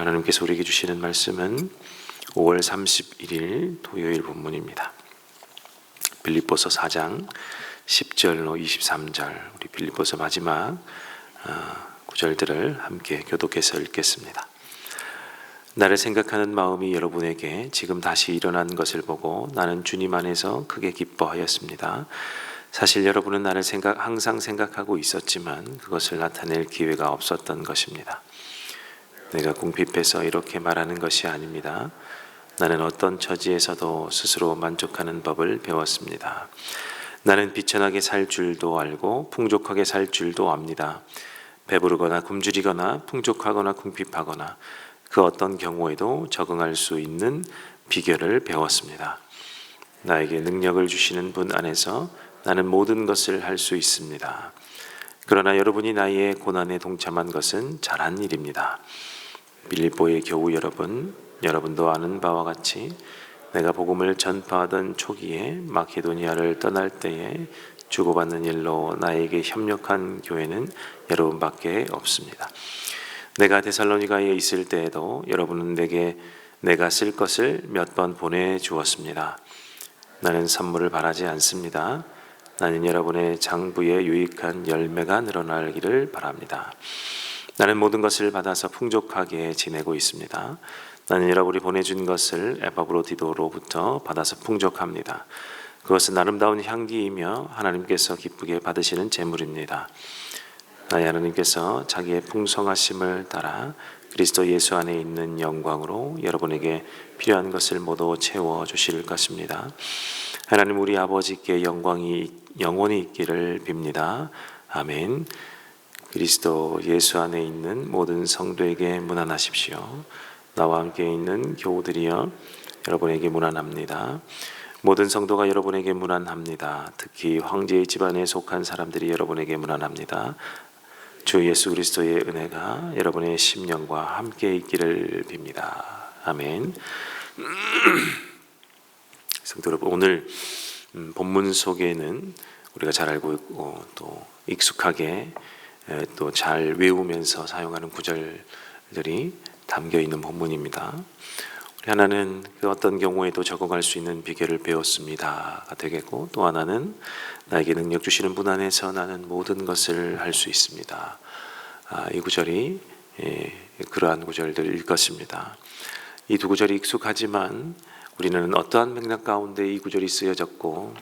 하나님께서 우리에게 주시는 말씀은 5월 31일 토요일 본문입니다. 빌립보서 4장 10절로 23절, 우리 빌립보서 마지막 구절들을 함께 교독해서 읽겠습니다. 나를 생각하는 마음이 여러분에게 지금 다시 일어난 것을 보고 나는 주님 안에서 크게 기뻐하였습니다. 사실 여러분은 나를 항상 생각하고 있었지만 그것을 나타낼 기회가 없었던 것입니다. 내가 궁핍해서 이렇게 말하는 것이 아닙니다. 나는 어떤 처지에서도 스스로 만족하는 법을 배웠습니다. 나는 비천하게 살 줄도 알고 풍족하게 살 줄도 압니다. 배부르거나 굶주리거나 풍족하거나 궁핍하거나 그 어떤 경우에도 적응할 수 있는 비결을 배웠습니다. 나에게 능력을 주시는 분 안에서 나는 모든 것을 할 수 있습니다. 그러나 여러분이 나의 고난에 동참한 것은 잘한 일입니다. 빌립보의 교우 여러분도 아는 바와 같이 내가 복음을 전파하던 초기에 마케도니아를 떠날 때에 주고받는 일로 나에게 협력한 교회는 여러분밖에 없습니다. 내가 데살로니가에 있을 때에도 여러분은 내게 내가 쓸 것을 몇 번 보내주었습니다. 나는 선물을 바라지 않습니다. 나는 여러분의 장부에 유익한 열매가 늘어나기를 바랍니다. 나는 모든 것을 받아서 풍족하게 지내고 있습니다. 나는 여러분이 보내준 것을 에바브로디도로부터 받아서 풍족합니다. 그것은 아름다운 향기이며 하나님께서 기쁘게 받으시는 제물입니다. 나의 하나님께서 자기의 풍성하심을 따라 그리스도 예수 안에 있는 영광으로 여러분에게 필요한 것을 모두 채워주실 것입니다. 하나님 우리 아버지께 영광이 영원히 있기를 빕니다. 아멘. 그리스도 예수 안에 있는 모든 성도에게 문안하십시오. 나와 함께 있는 교우들이여 여러분에게 문안합니다. 모든 성도가 여러분에게 문안합니다. 특히 황제의 집안에 속한 사람들이 여러분에게 문안합니다. 주 예수 그리스도의 은혜가 여러분의 심령과 함께 있기를 빕니다. 아멘. 성도 여러분, 오늘 본문 속에는 우리가 잘 알고 있고 또 익숙하게 또 잘 외우면서 사용하는 구절들이 담겨 있는 본문입니다. 우리 하나는 그 어떤 경우에도 적응할 수 있는 비결을 배웠습니다가 되겠고, 또 하나는 나에게 능력 주시는 분 안에서 나는 모든 것을 할 수 있습니다. 이 구절이 그러한 구절들일 것입니다. 이 두 구절이 익숙하지만 우리는 어떠한 맥락 가운데 이 구절이 쓰여졌고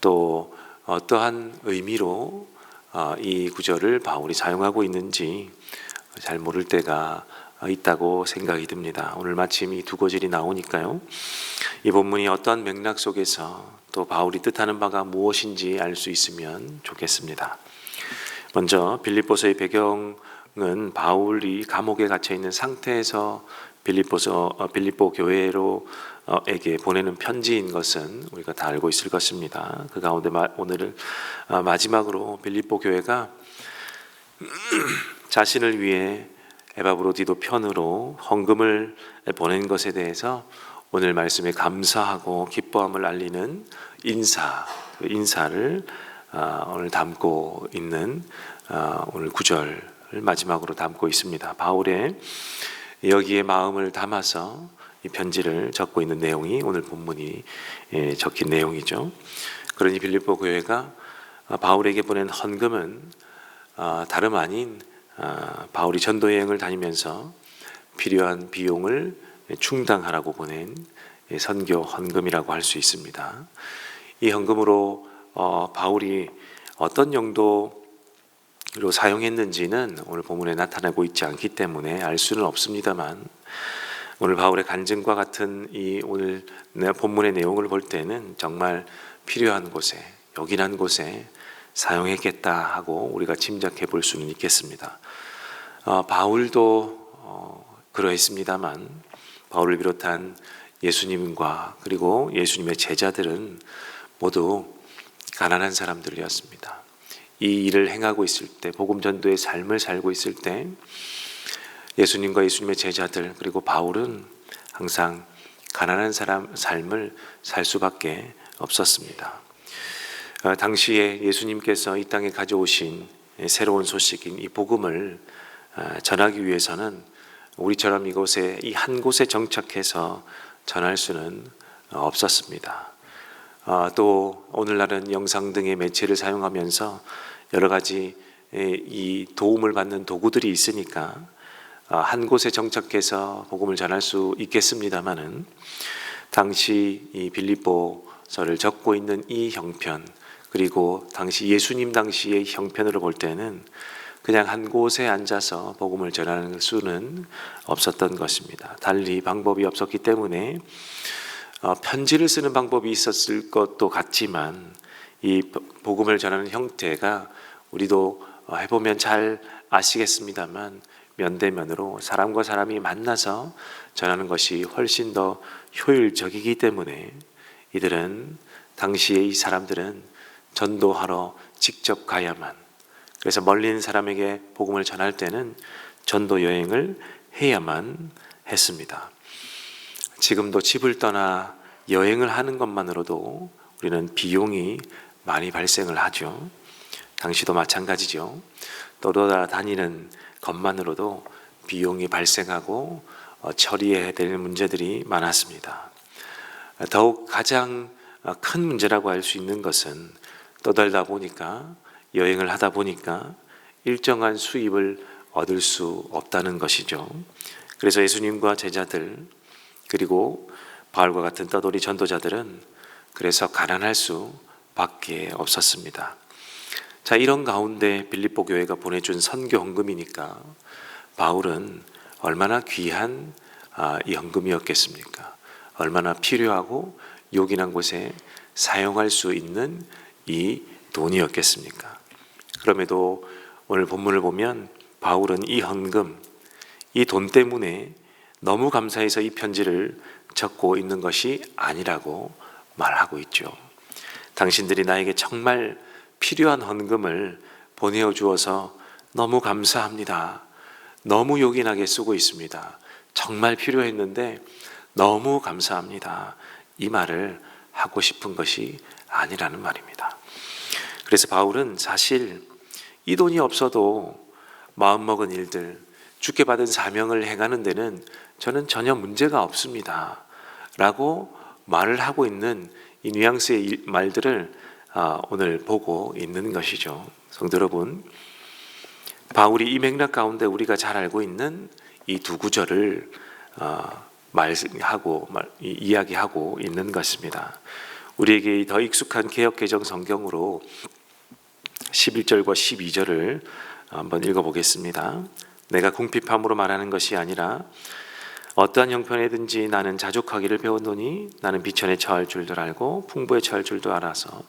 또 어떠한 의미로 이 구절을 바울이 사용하고 있는지 잘 모를 때가 있다고 생각이 듭니다. 오늘 마침 이 두 구절이 나오니까요, 이 본문이 어떠한 맥락 속에서 또 바울이 뜻하는 바가 무엇인지 알 수 있으면 좋겠습니다. 먼저 빌립보서의 배경은 바울이 감옥에 갇혀 있는 상태에서 빌립보 교회로에게 보내는 편지인 것은 우리가 다 알고 있을 것입니다. 그 가운데 오늘은 마지막으로 빌립보 교회가 자신을 위해 에바브로디도 편으로 헌금을 보낸 것에 대해서 오늘 말씀에 감사하고 기뻐함을 알리는 인사를 오늘 담고 있는 오늘 구절을 마지막으로 담고 있습니다. 바울의 여기에 마음을 담아서 이 편지를 적고 있는 내용이 오늘 본문이 적힌 내용이죠. 그러니 빌립보 교회가 바울에게 보낸 헌금은 다름 아닌 바울이 전도 여행을 다니면서 필요한 비용을 충당하라고 보낸 선교 헌금이라고 할 수 있습니다. 이 헌금으로 바울이 어떤 용도로 사용했는지는 오늘 본문에 나타나고 있지 않기 때문에 알 수는 없습니다만, 오늘 바울의 간증과 같은 이 오늘 본문의 내용을 볼 때는 정말 필요한 곳에, 요긴한 곳에 사용했겠다 하고 우리가 짐작해 볼 수는 있겠습니다. 바울도 그러했습니다만 바울을 비롯한 예수님과 그리고 예수님의 제자들은 모두 가난한 사람들이었습니다. 이 일을 행하고 있을 때, 복음 전도의 삶을 살고 있을 때 예수님과 예수님의 제자들 그리고 바울은 항상 가난한 사람 삶을 살 수밖에 없었습니다. 당시에 예수님께서 이 땅에 가져오신 새로운 소식인 이 복음을 전하기 위해서는 우리처럼 이곳에 이 한 곳에 정착해서 전할 수는 없었습니다. 또 오늘날은 영상 등의 매체를 사용하면서 여러 가지 이 도움을 받는 도구들이 있으니까 한 곳에 정착해서 복음을 전할 수 있겠습니다마는 당시 이 빌립보서를 적고 있는 이 형편, 그리고 당시 예수님 당시의 형편으로 볼 때는 그냥 한 곳에 앉아서 복음을 전하는 수는 없었던 것입니다. 달리 방법이 없었기 때문에 편지를 쓰는 방법이 있었을 것도 같지만 이 복음을 전하는 형태가 우리도 해보면 잘 아시겠습니다만 면대면으로 사람과 사람이 만나서 전하는 것이 훨씬 더 효율적이기 때문에 이들은 당시에 이 사람들은 전도하러 직접 가야만, 그래서 멀리 있는 사람에게 복음을 전할 때는 전도 여행을 해야만 했습니다. 지금도 집을 떠나 여행을 하는 것만으로도 우리는 비용이 많이 발생을 하죠. 당시도 마찬가지죠. 돌아다니는 것만으로도 비용이 발생하고 처리해야 될 문제들이 많았습니다. 더욱 가장 큰 문제라고 할 수 있는 것은 떠돌다 보니까, 여행을 하다 보니까 일정한 수입을 얻을 수 없다는 것이죠. 그래서 예수님과 제자들, 그리고 바울과 같은 떠돌이 전도자들은 그래서 가난할 수밖에 없었습니다. 자, 이런 가운데 빌립보 교회가 보내준 선교 헌금이니까 바울은 얼마나 귀한 이 헌금이었겠습니까? 얼마나 필요하고 요긴한 곳에 사용할 수 있는 이 돈이었겠습니까? 그럼에도 오늘 본문을 보면 바울은 이 헌금, 이 돈 때문에 너무 감사해서 이 편지를 적고 있는 것이 아니라고 말하고 있죠. 당신들이 나에게 정말 필요한 헌금을 보내어 주어서 너무 감사합니다. 너무 요긴하게 쓰고 있습니다. 정말 필요했는데 너무 감사합니다. 이 말을 하고 싶은 것이 아니라는 말입니다. 그래서 바울은 사실 이 돈이 없어도 마음먹은 일들, 주께 받은 사명을 행하는 데는 저는 전혀 문제가 없습니다 라고 말을 하고 있는 이 뉘앙스의 말들을 오늘 보고 있는 것이죠. 성도 여러분, 바울이 이 맥락 가운데 우리가 잘 알고 있는 이 두 구절을 이야기하고 있는 것입니다. 우리에게 더 익숙한 개역개정 성경으로 11절과 12절을 한번 읽어보겠습니다. 내가 궁핍함으로 말하는 것이 아니라 어떠한 형편에든지 나는 자족하기를 배웠노니 나는 비천에 처할 줄도 알고 풍부에 처할 줄도 알아서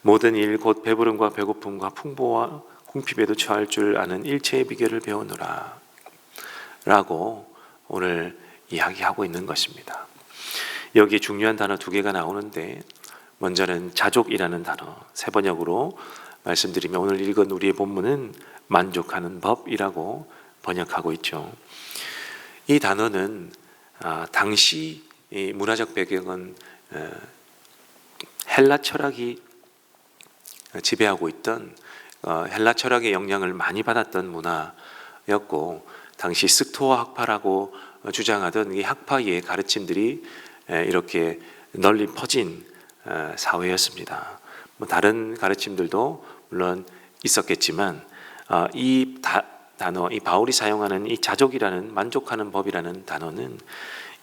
모든 일 곧 배부름과 배고픔과 풍부와 궁핍에도 처할 줄 아는 일체의 비결을 배우노라 라고 오늘 이야기하고 있는 것입니다. 여기에 중요한 단어 두 개가 나오는데, 먼저는 자족이라는 단어, 세 번역으로 말씀드리면 오늘 읽은 우리의 본문은 만족하는 법이라고 번역하고 있죠. 이 단어는 당시 문화적 배경은 헬라 철학이 지배하고 있던 헬라 철학의 영향을 많이 받았던 문화였고, 당시 스토아 학파라고 주장하던 이 학파의 가르침들이 이렇게 널리 퍼진 사회였습니다. 다른 가르침들도 물론 있었겠지만 이 단어, 이 바울이 사용하는 이 자족이라는, 만족하는 법이라는 단어는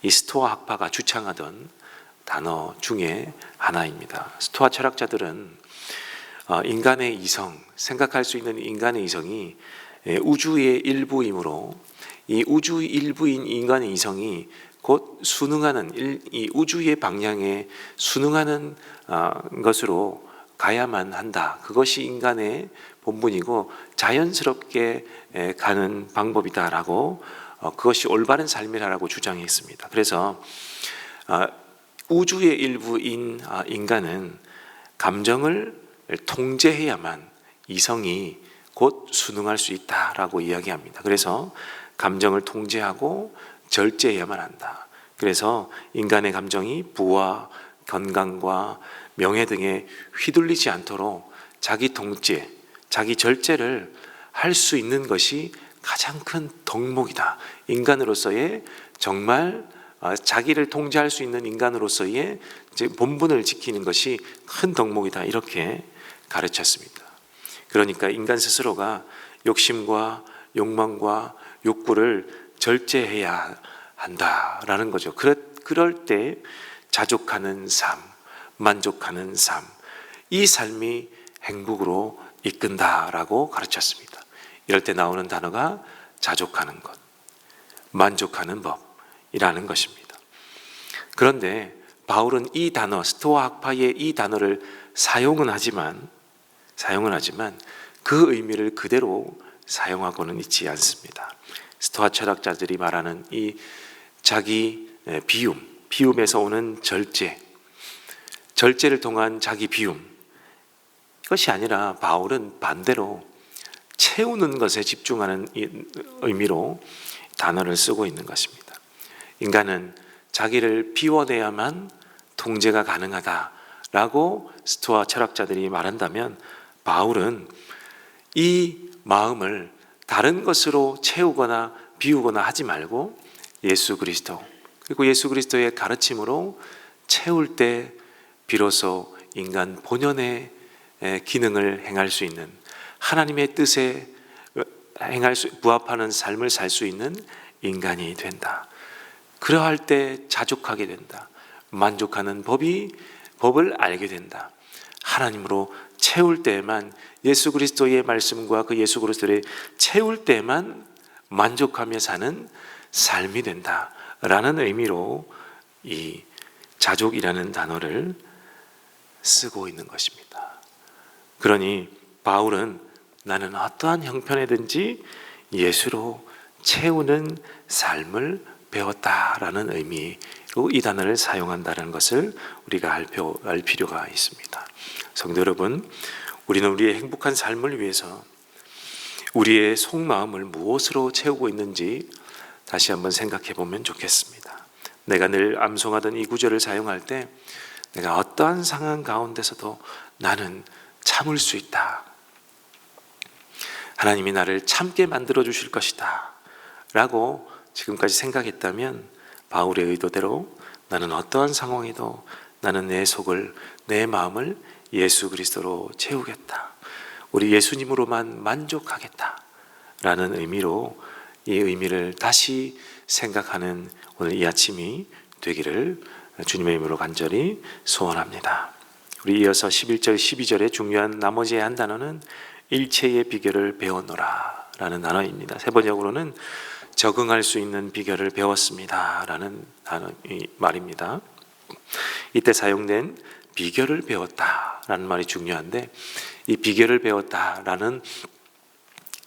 이 스토아 학파가 주창하던 단어 중에 하나입니다. 스토아 철학자들은 인간의 이성, 생각할 수 있는 인간의 이성이 우주의 일부이므로 이 우주의 일부인 인간의 이성이 곧 순응하는, 이 우주의 방향에 순응하는 것으로 가야만 한다. 그것이 인간의 본분이고 자연스럽게 가는 방법이다라고, 그것이 올바른 삶이라고 주장했습니다. 그래서 우주의 일부인 인간은 감정을 통제해야만 이성이 곧 순응할 수 있다라고 이야기합니다. 그래서 감정을 통제하고 절제해야만 한다. 그래서 인간의 감정이 부와 건강과 명예 등에 휘둘리지 않도록 자기 통제, 자기 절제를 할 수 있는 것이 가장 큰 덕목이다. 인간으로서의 정말 자기를 통제할 수 있는 인간으로서의 이제 본분을 지키는 것이 큰 덕목이다, 이렇게 가르쳤습니다. 그러니까 인간 스스로가 욕심과 욕망과 욕구를 절제해야 한다라는 거죠. 그럴 때 자족하는 삶, 만족하는 삶, 이 삶이 행복으로 이끈다라고 가르쳤습니다. 이럴 때 나오는 단어가 자족하는 것, 만족하는 법이라는 것입니다. 그런데 바울은 이 단어, 스토아 학파의 이 단어를 사용은 하지만 그 의미를 그대로 사용하고는 있지 않습니다. 스토아 철학자들이 말하는 이 자기 비움에서 오는 절제를 통한 자기 비움, 이것이 아니라 바울은 반대로 채우는 것에 집중하는 의미로 단어를 쓰고 있는 것입니다. 인간은 자기를 비워내야만 통제가 가능하다라고 스토아 철학자들이 말한다면, 바울은 이 마음을 다른 것으로 채우거나 비우거나 하지 말고 예수 그리스도, 그리고 예수 그리스도의 가르침으로 채울 때 비로소 인간 본연의 기능을 행할 수 있는, 하나님의 뜻에 부합하는 삶을 살 수 있는 인간이 된다. 그러할 때 자족하게 된다. 만족하는 법을 알게 된다. 하나님으로 채울 때만, 예수 그리스도의 말씀과 그 예수 그리스도를 채울 때만 만족하며 사는 삶이 된다라는 의미로 이 자족이라는 단어를 쓰고 있는 것입니다. 그러니 바울은 나는 어떠한 형편이든지 예수로 채우는 삶을 배웠다라는 의미로 이 단어를 사용한다는 것을 우리가 알 필요가 있습니다. 성도 여러분, 우리는 우리의 행복한 삶을 위해서 우리의 속마음을 무엇으로 채우고 있는지 다시 한번 생각해 보면 좋겠습니다. 내가 늘 암송하던 이 구절을 사용할 때, 내가 어떠한 상황 가운데서도 나는 참을 수 있다, 하나님이 나를 참게 만들어 주실 것이다 라고 지금까지 생각했다면, 바울의 의도대로 나는 어떠한 상황에도 나는 내 속을, 내 마음을 예수 그리스도로 채우겠다, 우리 예수님으로만 만족하겠다 라는 의미로 이 의미를 다시 생각하는 오늘 이 아침이 되기를 주님의 이름으로 간절히 소원합니다. 우리 이어서 11절 12절의 중요한 나머지 한 단어는 일체의 비결을 배웠노라 라는 단어입니다. 세 번역으로는 적응할 수 있는 비결을 배웠습니다 라는 말입니다. 이때 사용된 비결을 배웠다 라는 말이 중요한데, 이 비결을 배웠다 라는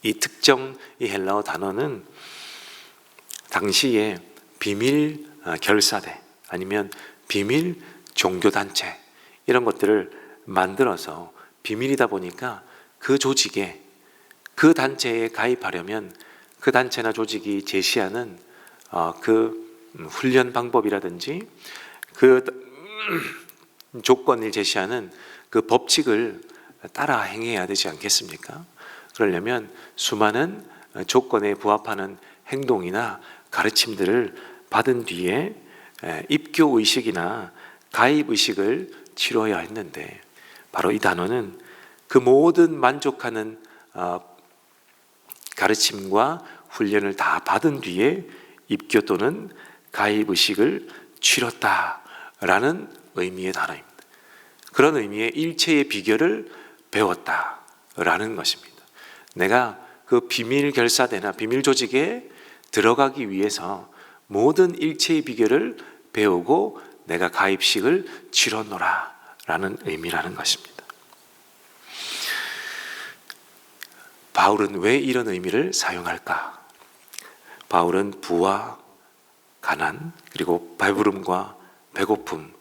이 특정 이 헬라어 단어는 당시에 비밀 결사대 아니면 비밀 종교단체, 이런 것들을 만들어서 비밀이다 보니까 그 조직에, 그 단체에 가입하려면 그 단체나 조직이 제시하는 그 훈련 방법이라든지 그 조건을 제시하는 그 법칙을 따라 행해야 되지 않겠습니까? 그러려면 수많은 조건에 부합하는 행동이나 가르침들을 받은 뒤에 입교 의식이나 가입 의식을 치러야 했는데, 바로 이 단어는 그 모든 만족하는 가르침과 훈련을 다 받은 뒤에 입교 또는 가입 의식을 치렀다라는 의미의 단어입니다. 그런 의미의 일체의 비결을 배웠다라는 것입니다. 내가 그 비밀 결사대나 비밀 조직에 들어가기 위해서 모든 일체의 비결을 배우고 내가 가입식을 치렀노라 라는 의미라는 것입니다. 바울은 왜 이런 의미를 사용할까? 바울은 부와 가난, 그리고 배부름과 배고픔,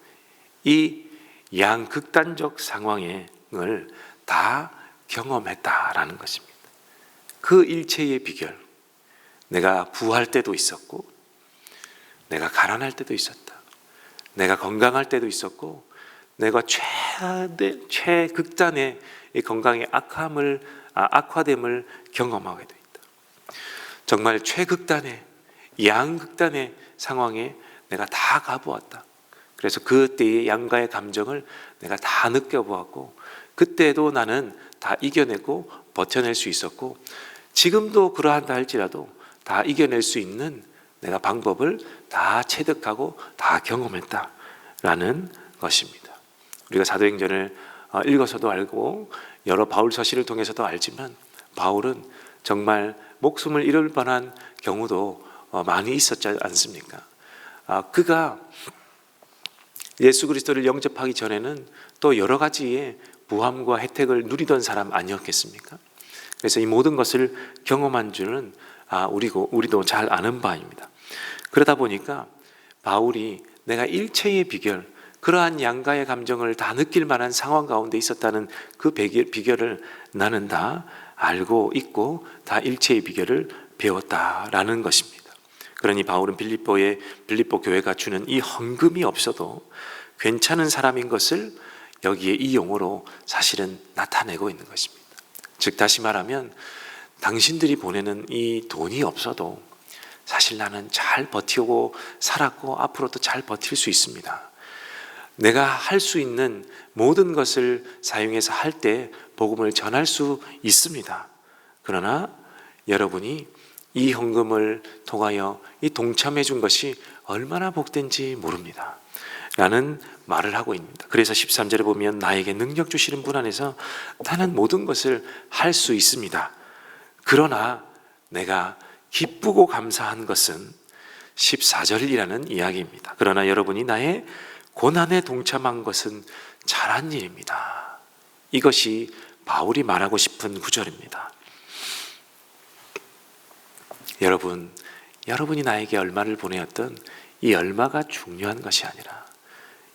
이 양극단적 상황을 다 경험했다라는 것입니다. 그 일체의 비결, 내가 부할 때도 있었고 내가 가난할 때도 있었다, 내가 건강할 때도 있었고 내가 최극단의 건강의 악화됨을 경험하게 되었다. 정말 최극단의 양극단의 상황에 내가 다 가보았다. 그래서 그때의 양가의 감정을 내가 다 느껴보았고, 그때도 나는 다 이겨내고 버텨낼 수 있었고, 지금도 그러한다 할지라도 다 이겨낼 수 있는 내가 방법을 다 체득하고 다 경험했다라는 것입니다. 우리가 사도행전을 읽어서도 알고 여러 바울 서신을 통해서도 알지만, 바울은 정말 목숨을 잃을 뻔한 경우도 많이 있었지 않습니까? 그가 예수 그리스도를 영접하기 전에는 또 여러 가지의 부함과 혜택을 누리던 사람 아니었겠습니까? 그래서 이 모든 것을 경험한 줄은 우리도 잘 아는 바입니다. 그러다 보니까 바울이 내가 일체의 비결, 그러한 양가의 감정을 다 느낄 만한 상황 가운데 있었다는 그 비결을 나는 다 알고 있고 다 일체의 비결을 배웠다라는 것입니다. 그러니 바울은 빌립보 교회가 주는 이 헌금이 없어도 괜찮은 사람인 것을 여기에 이 용어로 사실은 나타내고 있는 것입니다. 즉 다시 말하면 당신들이 보내는 이 돈이 없어도 사실 나는 잘 버티고 살았고 앞으로도 잘 버틸 수 있습니다. 내가 할 수 있는 모든 것을 사용해서 할 때 복음을 전할 수 있습니다. 그러나 여러분이 이 헌금을 통하여 이 동참해 준 것이 얼마나 복된지 모릅니다 라는 말을 하고 있습니다. 그래서 13절에 보면 나에게 능력 주시는 분 안에서 나는 모든 것을 할 수 있습니다. 그러나 내가 기쁘고 감사한 것은 14절이라는 이야기입니다. 그러나 여러분이 나의 고난에 동참한 것은 잘한 일입니다. 이것이 바울이 말하고 싶은 구절입니다. 여러분이 나에게 얼마를 보내었던 이 얼마가 중요한 것이 아니라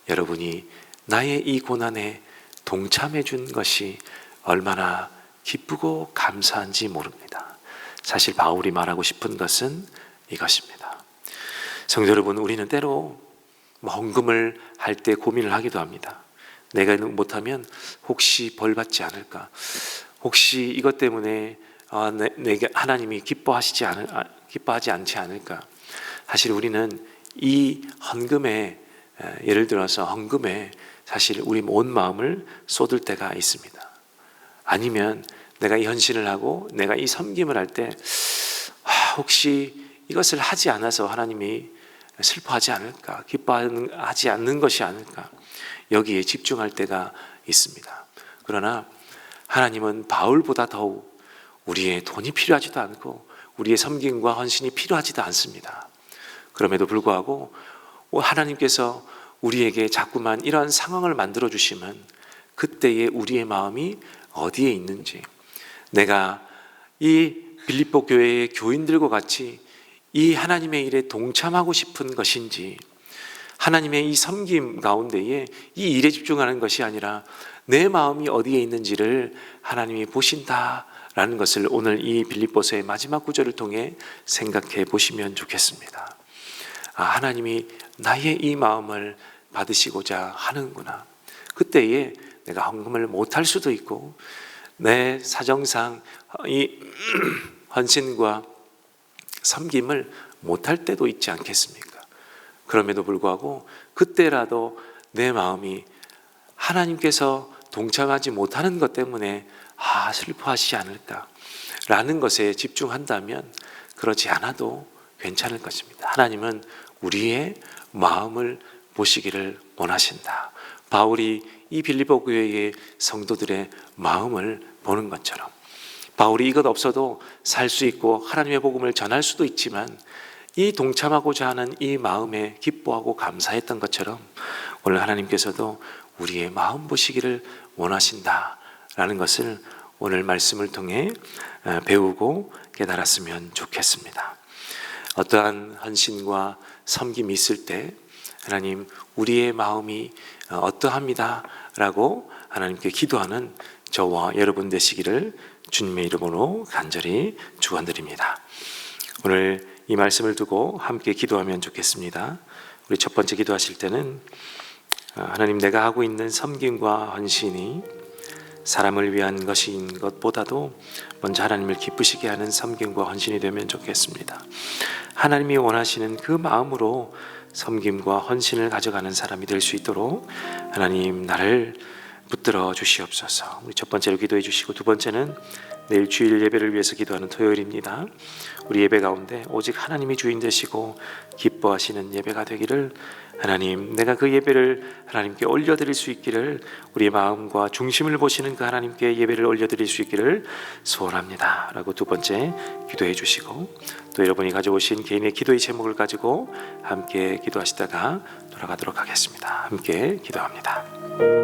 여러분이 나의 이 고난에 동참해 준 것이 얼마나 기쁘고 감사한지 모릅니다. 사실 바울이 말하고 싶은 것은 이것입니다. 성도 여러분, 우리는 때로 헌금을 할 때 고민을 하기도 합니다. 내가 못하면 혹시 벌 받지 않을까? 혹시 이것 때문에 내게 하나님이 기뻐하지 않지 않을까? 사실 우리는 이 헌금에, 예를 들어서 헌금에 사실 우리 온 마음을 쏟을 때가 있습니다. 아니면 내가 이 헌신을 하고 내가 이 섬김을 할 때 혹시 이것을 하지 않아서 하나님이 슬퍼하지 않을까, 기뻐하지 않는 것이 아닐까, 여기에 집중할 때가 있습니다. 그러나 하나님은 바울보다 더욱 우리의 돈이 필요하지도 않고 우리의 섬김과 헌신이 필요하지도 않습니다. 그럼에도 불구하고 하나님께서 우리에게 자꾸만 이러한 상황을 만들어 주시면 그때의 우리의 마음이 어디에 있는지, 내가 이 빌립보 교회의 교인들과 같이 이 하나님의 일에 동참하고 싶은 것인지, 하나님의 이 섬김 가운데에 이 일에 집중하는 것이 아니라 내 마음이 어디에 있는지를 하나님이 보신다라는 것을 오늘 이 빌립보서의 마지막 구절을 통해 생각해 보시면 좋겠습니다. 하나님이 나의 이 마음을 받으시고자 하는구나. 그때에 내가 헌금을 못할 수도 있고 내 사정상 이 헌신과 섬김을 못할 때도 있지 않겠습니까? 그럼에도 불구하고 그때라도 내 마음이 하나님께서 동참하지 못하는 것 때문에 슬퍼하시지 않을까 라는 것에 집중한다면 그러지 않아도 괜찮을 것입니다. 하나님은 우리의 마음을 보시기를 원하신다. 바울이 이 빌립보 교회의 성도들의 마음을 보는 것처럼, 바울이 이것 없어도 살 수 있고 하나님의 복음을 전할 수도 있지만 이 동참하고자 하는 이 마음에 기뻐하고 감사했던 것처럼 오늘 하나님께서도 우리의 마음 보시기를 원하신다라는 것을 오늘 말씀을 통해 배우고 깨달았으면 좋겠습니다. 어떠한 헌신과 섬김이 있을 때 하나님, 우리의 마음이 어떠합니다 라고 하나님께 기도하는 저와 여러분 되시기를 주님의 이름으로 간절히 축원드립니다. 오늘 이 말씀을 두고 함께 기도하면 좋겠습니다. 우리 첫 번째 기도하실 때는 하나님, 내가 하고 있는 섬김과 헌신이 사람을 위한 것인 것보다도 먼저 하나님을 기쁘시게 하는 섬김과 헌신이 되면 좋겠습니다. 하나님이 원하시는 그 마음으로 섬김과 헌신을 가져가는 사람이 될 수 있도록 하나님 나를 붙들어 주시옵소서. 우리 첫 번째로 기도해 주시고, 두 번째는 내일 주일 예배를 위해서 기도하는 토요일입니다. 우리 예배 가운데 오직 하나님이 주인 되시고 기뻐하시는 예배가 되기를, 하나님 내가 그 예배를 하나님께 올려드릴 수 있기를, 우리의 마음과 중심을 보시는 그 하나님께 예배를 올려드릴 수 있기를 소원합니다 라고 두 번째 기도해 주시고, 또 여러분이 가져오신 개인의 기도의 제목을 가지고 함께 기도하시다가 돌아가도록 하겠습니다. 함께 기도합니다.